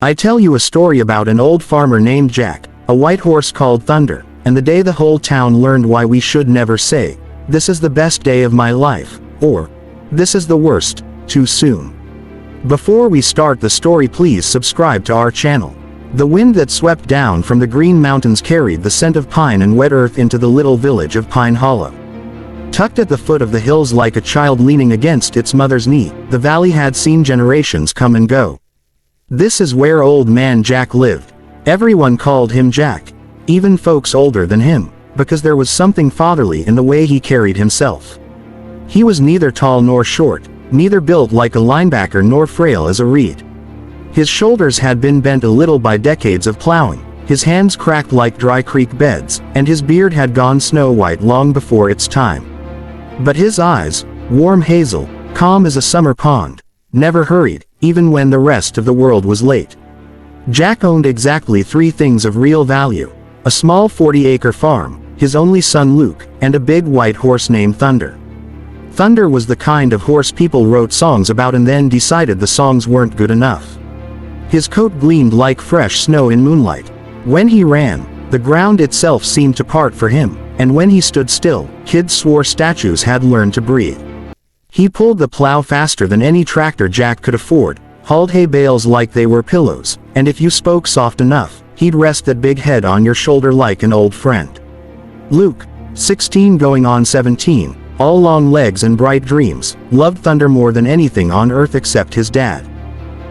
I tell you a story about an old farmer named Jack, a white horse called Thunder, and the day the whole town learned why we should never say, "This is the best day of my life," or, "This is the worst, too soon." Before we start the story, please subscribe to our channel. The wind that swept down from the Green Mountains carried the scent of pine and wet earth into the little village of Pine Hollow. Tucked at the foot of the hills like a child leaning against its mother's knee, the valley had seen generations come and go. This is where old man Jack lived. Everyone called him Jack, even folks older than him, because there was something fatherly in the way he carried himself. He was neither tall nor short, neither built like a linebacker nor frail as a reed. His shoulders had been bent a little by decades of plowing, his hands cracked like dry creek beds, and his beard had gone snow-white long before its time. But his eyes, warm hazel, calm as a summer pond, never hurried, even when the rest of the world was late. Jack owned exactly three things of real value: a small 40-acre farm, his only son Luke, and a big white horse named Thunder. Thunder was the kind of horse people wrote songs about and then decided the songs weren't good enough. His coat gleamed like fresh snow in moonlight. When he ran, the ground itself seemed to part for him, and when he stood still, kids swore statues had learned to breathe. He pulled the plow faster than any tractor Jack could afford, hauled hay bales like they were pillows, and if you spoke soft enough, he'd rest that big head on your shoulder like an old friend. Luke, 16 going on 17, all long legs and bright dreams, loved Thunder more than anything on earth except his dad.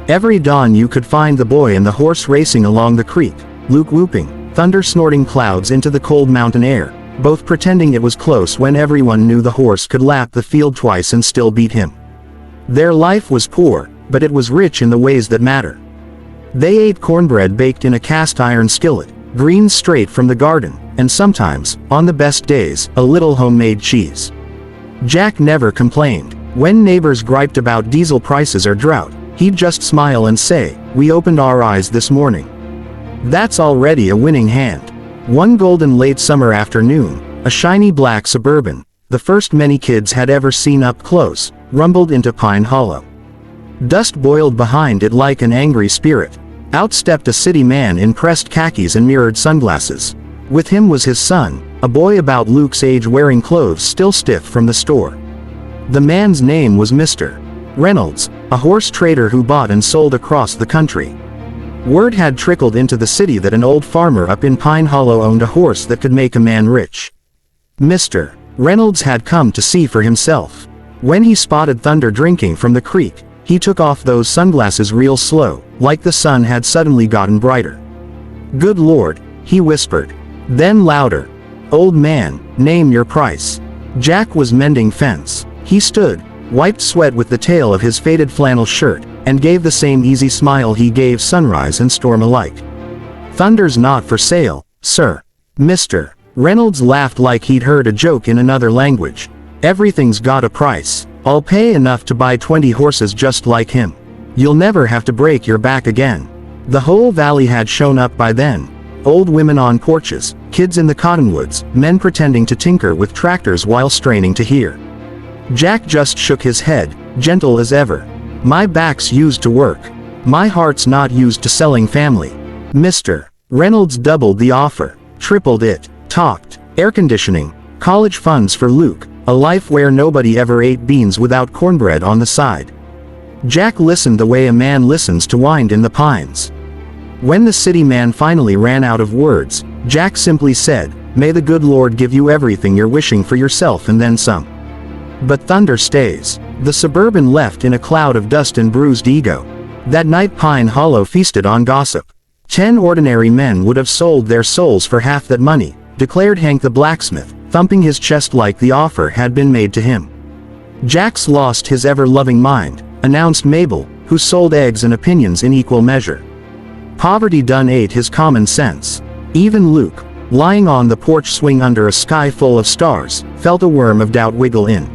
Every dawn you could find the boy and the horse racing along the creek, Luke whooping, Thunder snorting clouds into the cold mountain air, both pretending it was close when everyone knew the horse could lap the field twice and still beat him. Their life was poor, but it was rich in the ways that matter. They ate cornbread baked in a cast-iron skillet, greens straight from the garden, and sometimes, on the best days, a little homemade cheese. Jack never complained. When neighbors griped about diesel prices or drought, he'd just smile and say, "We opened our eyes this morning." That's already a winning hand. One golden late summer afternoon, a shiny black Suburban, the first many kids had ever seen up close, rumbled into Pine Hollow. Dust boiled behind it like an angry spirit. Out stepped a city man in pressed khakis and mirrored sunglasses. With him was his son, a boy about Luke's age wearing clothes still stiff from the store. The man's name was Mr. Reynolds, a horse trader who bought and sold across the country. Word had trickled into the city that an old farmer up in Pine Hollow owned a horse that could make a man rich. Mr. Reynolds had come to see for himself. When he spotted Thunder drinking from the creek, he took off those sunglasses real slow, like the sun had suddenly gotten brighter. "Good Lord," he whispered. Then louder, "Old man, name your price." Jack was mending fence. He stood, wiped sweat with the tail of his faded flannel shirt, and gave the same easy smile he gave sunrise and storm alike. "Thunder's not for sale, sir." Mr. Reynolds laughed like he'd heard a joke in another language. "Everything's got a price. I'll pay enough to buy 20 horses just like him. You'll never have to break your back again." The whole valley had shown up by then. Old women on porches, kids in the cottonwoods, men pretending to tinker with tractors while straining to hear. Jack just shook his head, gentle as ever. "My back's used to work. My heart's not used to selling family." Mr. Reynolds doubled the offer, tripled it, talked air conditioning, college funds for Luke, a life where nobody ever ate beans without cornbread on the side. Jack listened the way a man listens to wind in the pines. When the city man finally ran out of words, Jack simply said, "May the good Lord give you everything you're wishing for yourself and then some." But Thunder stays. The Suburban left in a cloud of dust and bruised ego. That night Pine Hollow feasted on gossip. 10 ordinary men would have sold their souls for half that money, declared Hank the blacksmith, thumping his chest like the offer had been made to him. "Jack's lost his ever-loving mind," announced Mabel, who sold eggs and opinions in equal measure. Poverty done ate his common sense. Even Luke, lying on the porch swing under a sky full of stars, felt a worm of doubt wiggle in.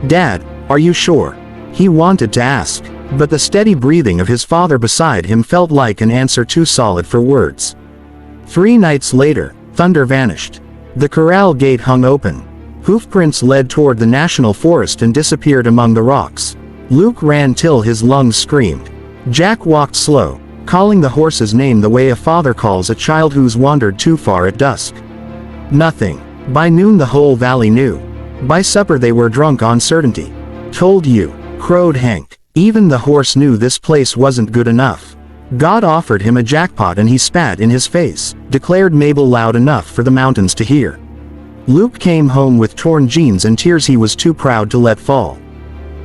"Dad, are you sure?" he wanted to ask, but the steady breathing of his father beside him felt like an answer too solid for words. 3 nights later, Thunder vanished. The corral gate hung open. Hoofprints led toward the national forest and disappeared among the rocks. Luke ran till his lungs screamed. Jack walked slow, calling the horse's name the way a father calls a child who's wandered too far at dusk. Nothing. By noon the whole valley knew. By supper they were drunk on certainty. Told you, crowed Hank. Even the horse knew this place wasn't good enough. God offered him a jackpot and he spat in his face, declared Mabel loud enough for the mountains to hear. Luke came home with torn jeans and tears he was too proud to let fall.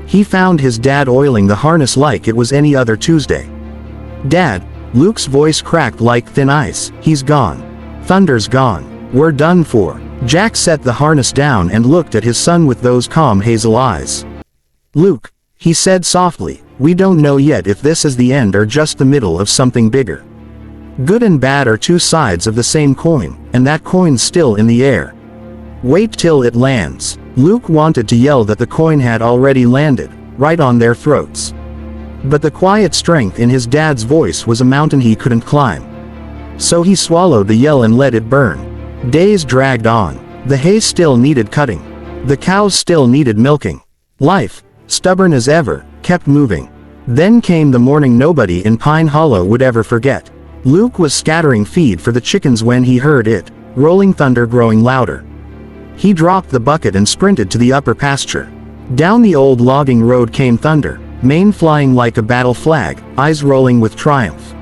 He found his dad oiling the harness like it was any other Tuesday. "Dad," Luke's voice cracked like thin ice, "he's gone. Thunder's gone. We're done for." Jack set the harness down and looked at his son with those calm hazel eyes. "Luke," he said softly, "we don't know yet if this is the end or just the middle of something bigger. Good and bad are two sides of the same coin, and that coin's still in the air. Wait till it lands." Luke wanted to yell that the coin had already landed, right on their throats. But the quiet strength in his dad's voice was a mountain he couldn't climb. So he swallowed the yell and let it burn. Days dragged on. The hay still needed cutting. The cows still needed milking. Life, stubborn as ever, kept moving. Then came the morning nobody in Pine Hollow would ever forget. Luke was scattering feed for the chickens when he heard it, rolling thunder growing louder. He dropped the bucket and sprinted to the upper pasture. Down the old logging road came Thunder, mane flying like a battle flag, eyes rolling with triumph.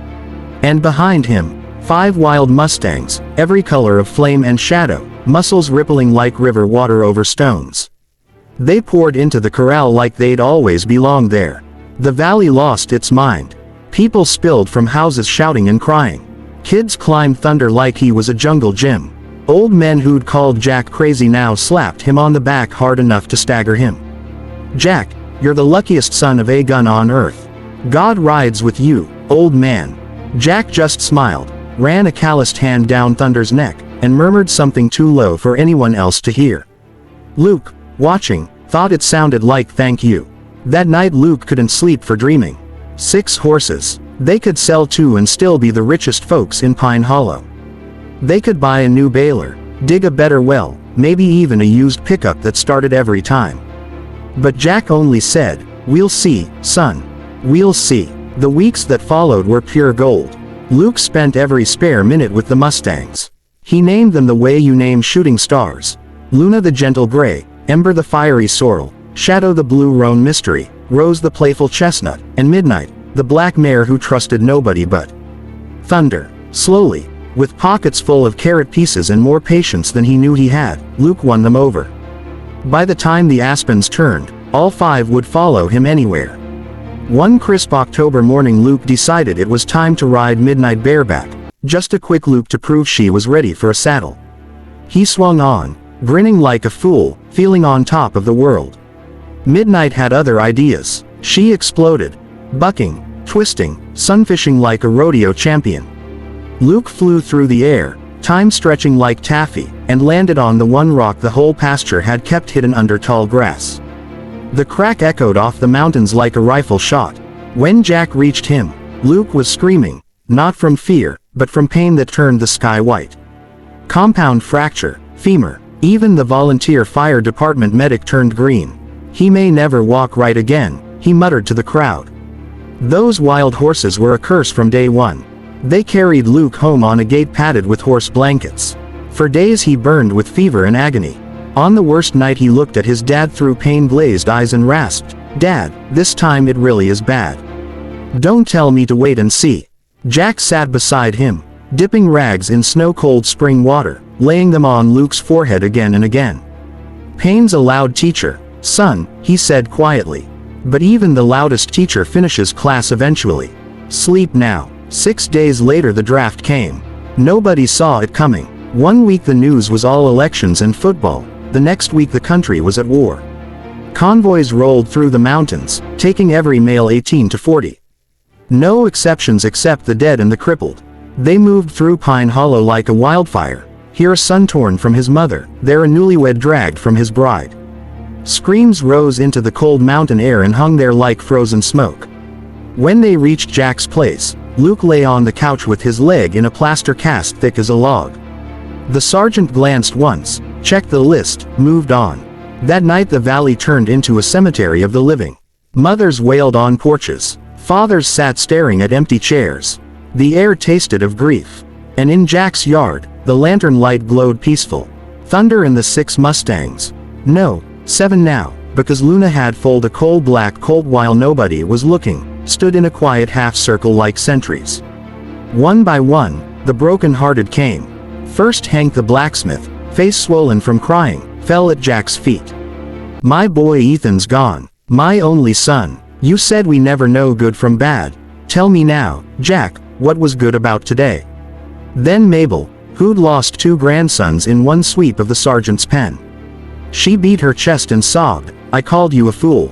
And behind him, 5 wild mustangs, every color of flame and shadow, muscles rippling like river water over stones. They poured into the corral like they'd always belonged there. The valley lost its mind. People spilled from houses shouting and crying. Kids climbed Thunder like he was a jungle gym. Old men who'd called Jack crazy now slapped him on the back hard enough to stagger him. "Jack, you're the luckiest son of a gun on earth. God rides with you, old man." Jack just smiled, ran a calloused hand down Thunder's neck, and murmured something too low for anyone else to hear. Luke, watching, thought it sounded like "thank you." That night Luke couldn't sleep for dreaming. 6 horses. They could sell 2 and still be the richest folks in Pine Hollow. They could buy a new baler, dig a better well, maybe even a used pickup that started every time. But Jack only said, "We'll see, son. We'll see." The weeks that followed were pure gold. Luke spent every spare minute with the Mustangs. He named them the way you name shooting stars. Luna the gentle gray, Ember the fiery sorrel, Shadow the blue roan mystery, Rose the playful chestnut, and Midnight, the black mare who trusted nobody but Thunder. Slowly, with pockets full of carrot pieces and more patience than he knew he had, Luke won them over. By the time the aspens turned, all 5 would follow him anywhere. One crisp October morning Luke decided it was time to ride Midnight bareback, just a quick loop to prove she was ready for a saddle. He swung on, grinning like a fool, feeling on top of the world. Midnight had other ideas. She exploded, bucking, twisting, sunfishing like a rodeo champion. Luke flew through the air, time stretching like taffy, and landed on the one rock the whole pasture had kept hidden under tall grass. The crack echoed off the mountains like a rifle shot. When Jack reached him, Luke was screaming, not from fear, but from pain that turned the sky white. Compound fracture, femur, even the volunteer fire department medic turned green. "He may never walk right again," he muttered to the crowd. Those wild horses were a curse from day one. They carried Luke home on a gate padded with horse blankets. For days he burned with fever and agony. On the worst night he looked at his dad through pain-glazed eyes and rasped, "Dad, this time it really is bad. Don't tell me to wait and see." Jack sat beside him, dipping rags in snow-cold spring water, laying them on Luke's forehead again and again. "Pain's a loud teacher, son," he said quietly. "But even the loudest teacher finishes class eventually. Sleep now." 6 days later the draft came. Nobody saw it coming. One week the news was all elections and football, the next week the country was at war. Convoys rolled through the mountains, taking every male 18 to 40. No exceptions except the dead and the crippled. They moved through Pine Hollow like a wildfire, here a son torn from his mother, there a newlywed dragged from his bride. Screams rose into the cold mountain air and hung there like frozen smoke. When they reached Jack's place, Luke lay on the couch with his leg in a plaster cast thick as a log. The sergeant glanced once, checked the list, moved on. That night the valley turned into a cemetery of the living. Mothers wailed on porches. Fathers sat staring at empty chairs. The air tasted of grief. And in Jack's yard, the lantern light glowed peaceful. Thunder and the 6 Mustangs. No, 7 now, because Luna had foaled a coal-black colt while nobody was looking, stood in a quiet half-circle like sentries. One by one, the broken-hearted came. First Hank the blacksmith, face swollen from crying, fell at Jack's feet. "My boy Ethan's gone. My only son. You said we never know good from bad. Tell me now, Jack, what was good about today?" Then Mabel, who'd lost 2 grandsons in one sweep of the sergeant's pen. She beat her chest and sobbed, "I called you a fool.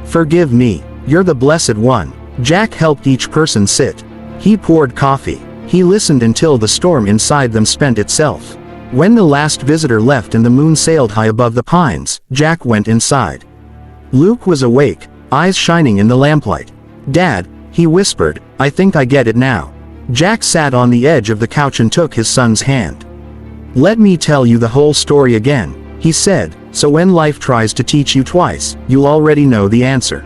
Forgive me, you're the blessed one." Jack helped each person sit. He poured coffee. He listened until the storm inside them spent itself. When the last visitor left and the moon sailed high above the pines, Jack went inside. Luke was awake, eyes shining in the lamplight. "Dad," he whispered, "I think I get it now." Jack sat on the edge of the couch and took his son's hand. "Let me tell you the whole story again," he said, "so when life tries to teach you twice, you'll already know the answer."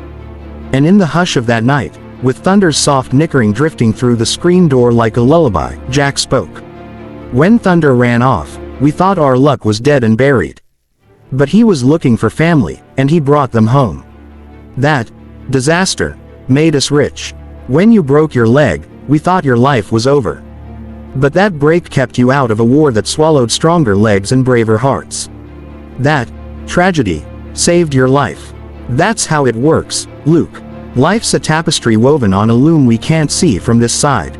And in the hush of that night, with thunder's soft nickering drifting through the screen door like a lullaby, Jack spoke. "When thunder ran off, we thought our luck was dead and buried. But he was looking for family, and he brought them home. That disaster made us rich. When you broke your leg, we thought your life was over. But that break kept you out of a war that swallowed stronger legs and braver hearts. That tragedy saved your life. That's how it works, Luke. Life's a tapestry woven on a loom we can't see from this side.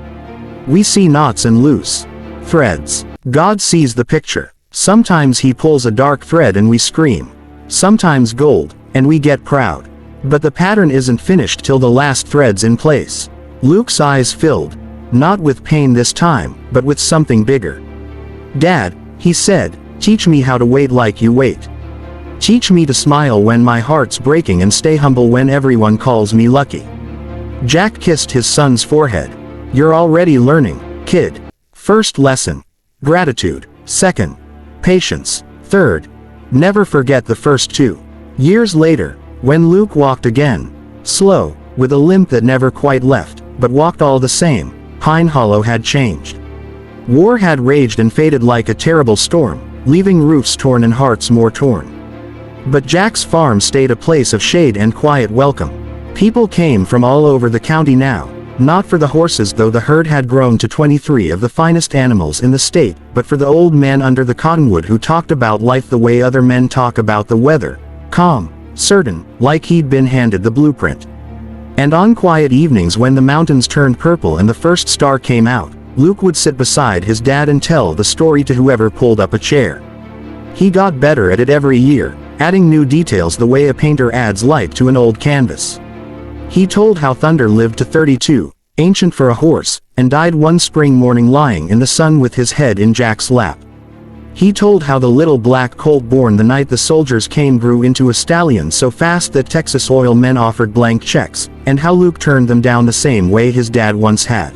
We see knots and loose threads. God sees the picture. Sometimes he pulls a dark thread and we scream. Sometimes gold, and we get proud. But the pattern isn't finished till the last thread's in place." Luke's eyes filled, not with pain this time, but with something bigger. "Dad," he said, "teach me how to wait like you wait. Teach me to smile when my heart's breaking and stay humble when everyone calls me lucky." Jack kissed his son's forehead. "You're already learning, kid. First lesson, gratitude. Second, patience. Third, never forget the first 2. Years later, when Luke walked again, slow, with a limp that never quite left, but walked all the same, Pine Hollow had changed. War had raged and faded like a terrible storm, leaving roofs torn and hearts more torn. But Jack's farm stayed a place of shade and quiet welcome. People came from all over the county now, not for the horses though the herd had grown to 23 of the finest animals in the state, but for the old man under the cottonwood who talked about life the way other men talk about the weather, calm, certain, like he'd been handed the blueprint. And on quiet evenings when the mountains turned purple and the first star came out, Luke would sit beside his dad and tell the story to whoever pulled up a chair. He got better at it every year, adding new details the way a painter adds light to an old canvas. He told how Thunder lived to 32, ancient for a horse, and died one spring morning lying in the sun with his head in Jack's lap. He told how the little black colt born the night the soldiers came grew into a stallion so fast that Texas oil men offered blank checks, and how Luke turned them down the same way his dad once had.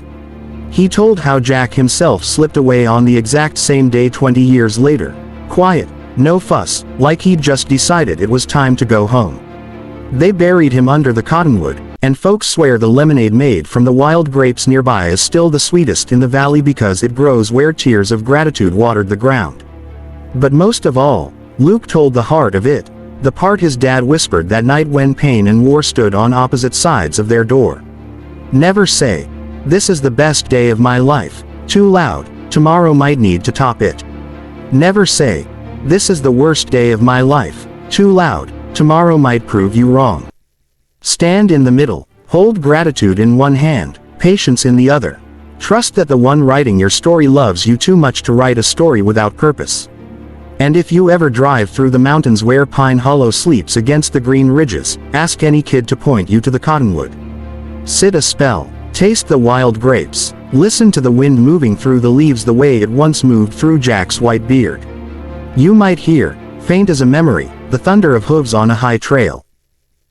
He told how Jack himself slipped away on the exact same day 20 years later, quiet, no fuss, like he'd just decided it was time to go home. They buried him under the cottonwood, and folks swear the lemonade made from the wild grapes nearby is still the sweetest in the valley because it grows where tears of gratitude watered the ground. But most of all, Luke told the heart of it, the part his dad whispered that night when pain and war stood on opposite sides of their door. Never say, "This is the best day of my life," too loud, tomorrow might need to top it. Never say, "This is the worst day of my life," too loud, tomorrow might prove you wrong. Stand in the middle, hold gratitude in one hand, patience in the other. Trust that the one writing your story loves you too much to write a story without purpose. And if you ever drive through the mountains where Pine Hollow sleeps against the green ridges, ask any kid to point you to the cottonwood. Sit a spell, taste the wild grapes, listen to the wind moving through the leaves the way it once moved through Jack's white beard. You might hear, faint as a memory, the thunder of hooves on a high trail.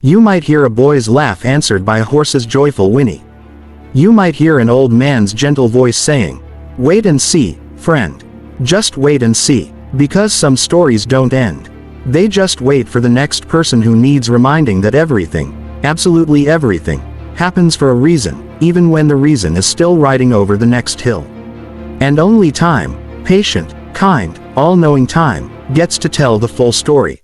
You might hear a boy's laugh answered by a horse's joyful whinny. You might hear an old man's gentle voice saying, "Wait and see, friend. Just wait and see." Because some stories don't end. They just wait for the next person who needs reminding that everything, absolutely everything, happens for a reason, even when the reason is still riding over the next hill. And only time, patient, kind, all-knowing time, gets to tell the full story.